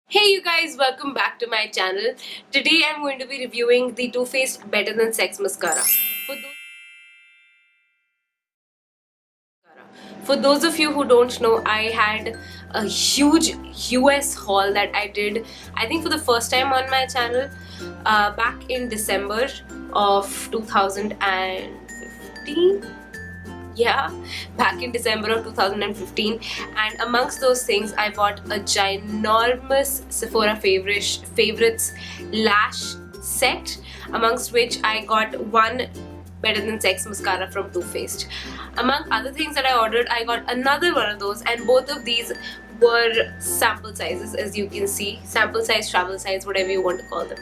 Hey you guys, welcome back to my channel. Today I'm going to be reviewing the Too Faced Better Than Sex Mascara. For those, for those of you who don't know, I had a huge US haul that I did, I think for the first time on my channel, back in December of 2015. Yeah, back in December of 2015, and amongst those things I bought a ginormous Sephora favorites lash set, amongst which I got one Better Than Sex mascara from Too Faced. Among other things that I ordered, I got another one of those, and both of these were sample sizes, as you can see. Sample size, travel size, whatever you want to call them.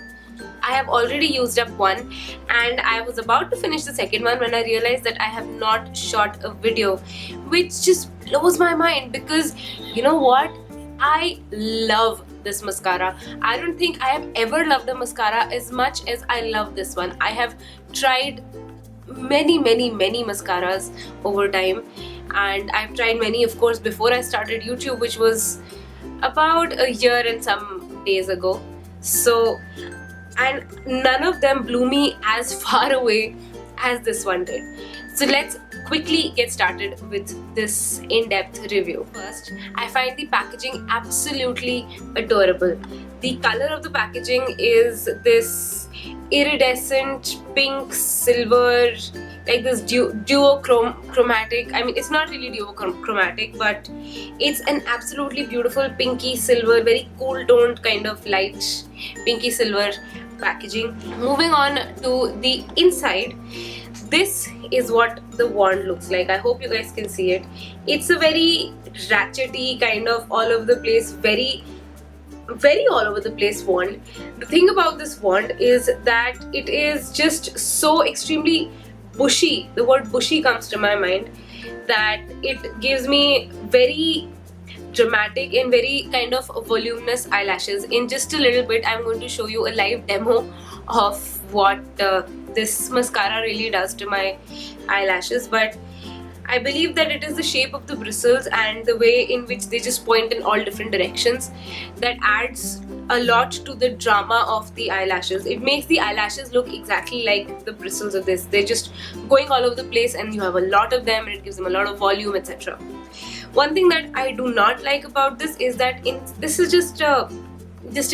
I have already used up one, and I was about to finish the second one when I realized that I have not shot a video, which just blows my mind because you know what? I love this mascara. I don't think I have ever loved a mascara as much as I love this one. I have tried many mascaras over time, and I've tried many, of course, before I started YouTube, which was about a year and some days ago. So, and none of them blew me as far away as this one did. So let's quickly get started with this in-depth review. First, I find the packaging absolutely adorable. The color of the packaging is this iridescent pink silver, like this duochromatic. I mean, it's not really duochromatic, but it's an absolutely beautiful pinky silver, very cool toned kind of light pinky silver packaging. Moving on to the inside, this is what the wand looks like. I hope you guys can see it. It's a very ratchety kind of all over the place, very all over the place wand. The thing about this wand is that it is just so extremely bushy. The word bushy comes to my mind, that it gives me very dramatic and very kind of voluminous eyelashes. In just a little bit I'm going to show you a live demo of what this mascara really does to my eyelashes, but I believe that it is the shape of the bristles and the way in which they just point in all different directions that adds a lot to the drama of the eyelashes. It makes the eyelashes look exactly like the bristles of this. They're just going all over the place and you have a lot of them and it gives them a lot of volume, etc. One thing that I do not like about this is that this is just a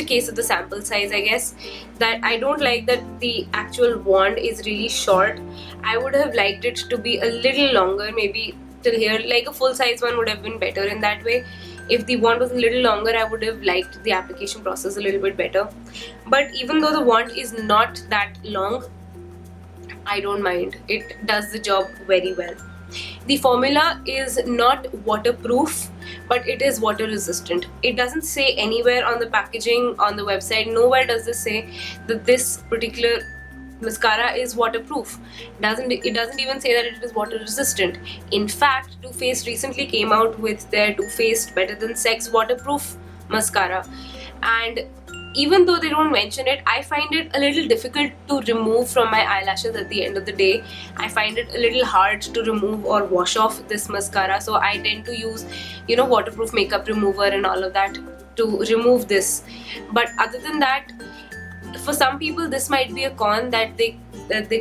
case of the sample size, I guess, that I don't like that the actual wand is really short. I would have liked it to be a little longer, maybe till here. Like a full size one would have been better in that way. If the wand was a little longer, I would have liked the application process a little bit better. But even though the wand is not that long, I don't mind. It does the job very well. The formula is not waterproof, but it is water resistant. It doesn't say anywhere on the packaging, on the website, nowhere does this say that this particular mascara is waterproof. It doesn't even say that it is water resistant. In fact, Too Faced recently came out with their Too Faced Better Than Sex waterproof mascara, and even though they don't mention it, I find it a little difficult to remove from my eyelashes at the end of the day. I find it a little hard to remove or wash off this mascara, so I tend to use, waterproof makeup remover and all of that to remove this. But other than that, for some people this might be a con, that they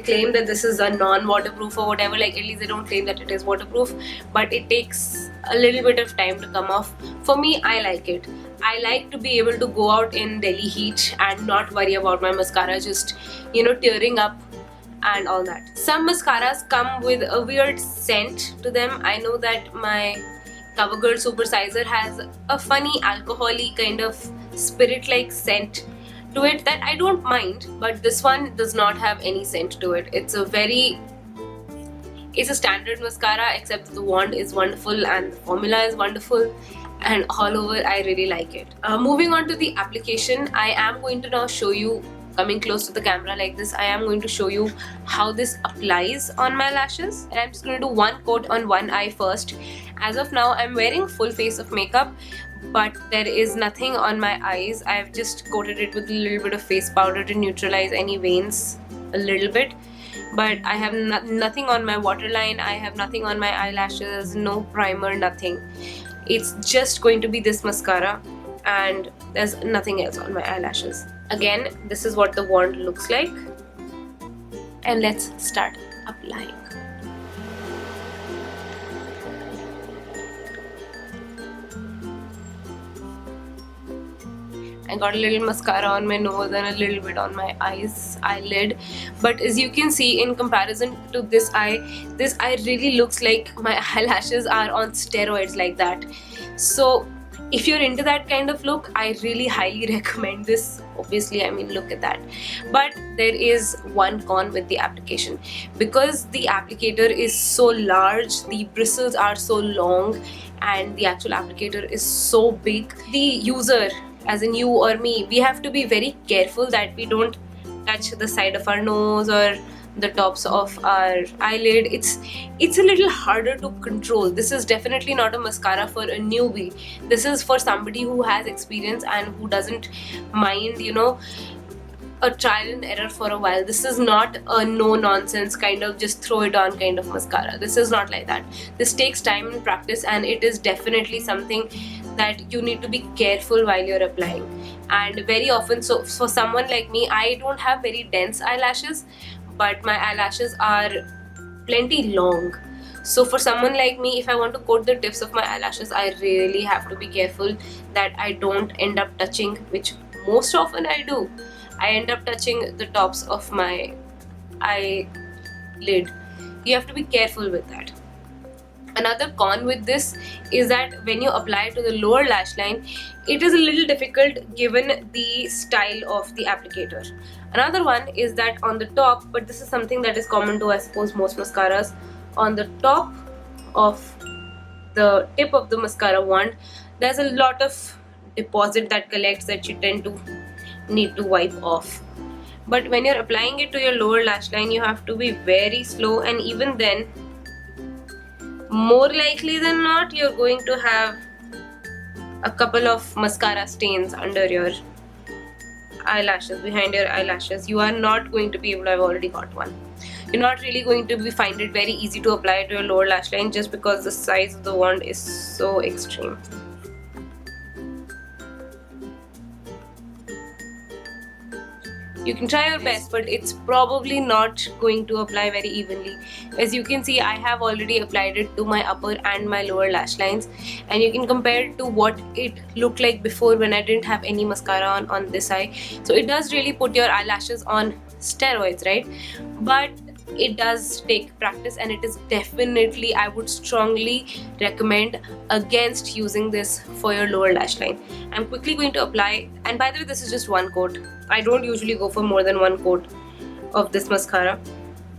claim that this is a non-waterproof or whatever. Like, at least they don't claim that it is waterproof, but it takes a little bit of time to come off. For me, I like it. I like to be able to go out in Delhi heat and not worry about my mascara just tearing up and all that. Some mascaras come with a weird scent to them. I know that my CoverGirl Supersizer has a funny alcohol-y kind of spirit-like scent to it that I don't mind, but this one does not have any scent to it. It's a standard mascara, except that the wand is wonderful and the formula is wonderful, and all over I really like it. Moving on to the application, I am going to now show you, coming close to the camera like this, I am going to show you how this applies on my lashes, and I'm just going to do one coat on one eye first. As of now, I'm wearing full face of makeup, but there is nothing on my eyes. I've just coated it with a little bit of face powder to neutralize any veins a little bit, but I have nothing on my waterline, I have nothing on my eyelashes, no primer, nothing. It's just going to be this mascara, and there's nothing else on my eyelashes. Again, this is what the wand looks like, and let's start applying. I got a little mascara on my nose and a little bit on my eyelid, but as you can see, in comparison to this eye really looks like my eyelashes are on steroids like that. So if you're into that kind of look, I really highly recommend this. Obviously, I mean, look at that. But there is one con with the application. Because the applicator is so large, the bristles are so long, and the actual applicator is so big, the user, as in you or me, we have to be very careful that we don't touch the side of our nose or the tops of our eyelid. It's a little harder to control. This is definitely not a mascara for a newbie. This is for somebody who has experience and who doesn't mind, you know, a trial and error for a while. This is not a no nonsense kind of just throw it on kind of mascara. This is not like that. This takes time and practice, and it is definitely something that you need to be careful while you're applying. And very often, so for someone like me, I don't have very dense eyelashes, but my eyelashes are plenty long. So for someone like me, if I want to coat the tips of my eyelashes, I really have to be careful that I don't end up touching, which most often I do. I end up touching the tops of my eyelid. You have to be careful with that. Another con with this is that when you apply it to the lower lash line, it is a little difficult given the style of the applicator. Another one is that on the top, but this is something that is common to, I suppose, most mascaras, on the top of the tip of the mascara wand, there's a lot of deposit that collects that you tend to need to wipe off. But when you're applying it to your lower lash line, you have to be very slow, and even then, more likely than not, you're going to have a couple of mascara stains under your eyelashes, behind your eyelashes. You are not going to be able to, I've already got one. You're not really going to find it very easy to apply to your lower lash line just because the size of the wand is so extreme. You can try your best, but it's probably not going to apply very evenly. As you can see, I have already applied it to my upper and my lower lash lines, and you can compare it to what it looked like before when I didn't have any mascara on this eye. So it does really put your eyelashes on steroids, right? But it does take practice, and it is definitely, I would strongly recommend against using this for your lower lash line. I'm quickly going to apply, and by the way, this is just one coat. I don't usually go for more than one coat of this mascara.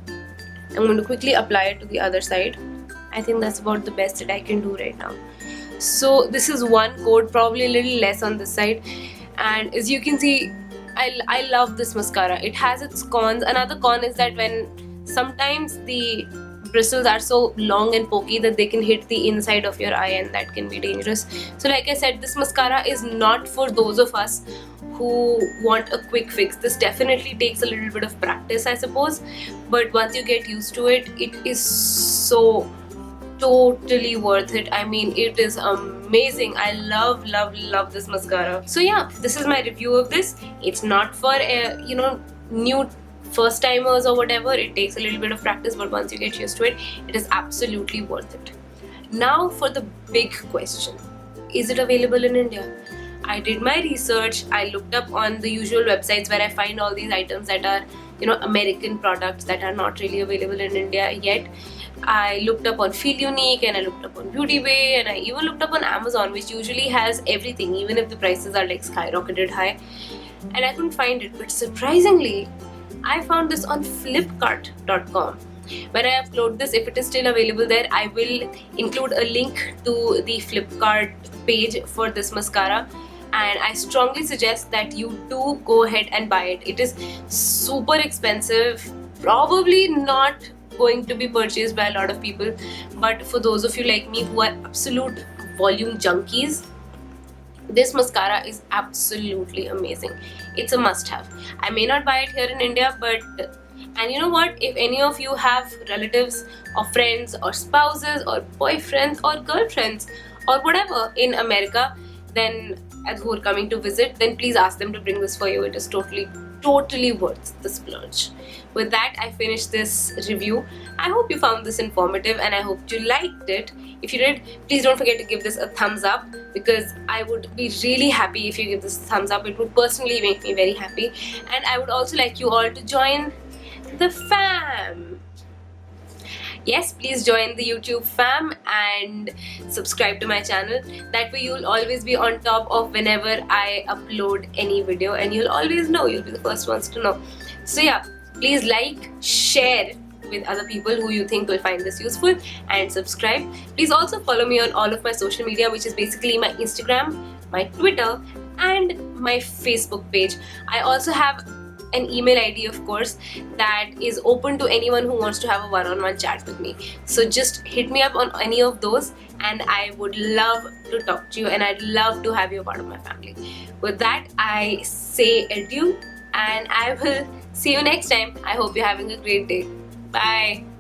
I'm going to quickly apply it to the other side. I think that's about the best that I can do right now. So this is one coat, probably a little less on this side, and as you can see, I love this mascara. It has its cons. Another con is that when sometimes the bristles are so long and pokey that they can hit the inside of your eye, and that can be dangerous. So like I said, this mascara is not for those of us who want a quick fix. This definitely takes a little bit of practice, I suppose, but once you get used to it, it is so totally worth it. I mean, it is amazing. I love this mascara. So yeah, this is my review of this. It's not for new first timers or whatever. It takes a little bit of practice, but once you get used to it, it is absolutely worth it. Now for the big question, is it available in India? I did my research. I looked up on the usual websites where I find all these items that are, American products that are not really available in India yet. I looked up on Feel Unique, and I looked up on Beauty Bay, and I even looked up on Amazon, which usually has everything, even if the prices are like skyrocketed high, and I couldn't find it. But surprisingly, I found this on Flipkart.com. When I upload this, if it is still available there, I will include a link to the Flipkart page for this mascara, and I strongly suggest that you do go ahead and buy it. It is super expensive, probably not going to be purchased by a lot of people, but for those of you like me who are absolute volume junkies, this mascara is absolutely amazing. It's a must-have. I may not buy it here in India, and you know what? If any of you have relatives or friends or spouses or boyfriends or girlfriends or whatever in America, then and who are coming to visit, then please ask them to bring this for you. It is totally worth the splurge. With that, I finished this review. I hope you found this informative and I hope you liked it. If you did, please don't forget to give this a thumbs up, because I would be really happy if you give this a thumbs up. It would personally make me very happy, and I would also like you all to join the fam. Yes, please join the YouTube fam and subscribe to my channel. That way you'll always be on top of whenever I upload any video, and you'll always know, you'll be the first ones to know. So yeah, please like, share with other people who you think will find this useful, and subscribe. Please also follow me on all of my social media, which is basically my Instagram, my Twitter, and my Facebook page. I also have an email ID, of course, that is open to anyone who wants to have a one-on-one chat with me. So just hit me up on any of those and I would love to talk to you, and I'd love to have you a part of my family. With that, I say adieu and I will see you next time. I hope you're having a great day. Bye.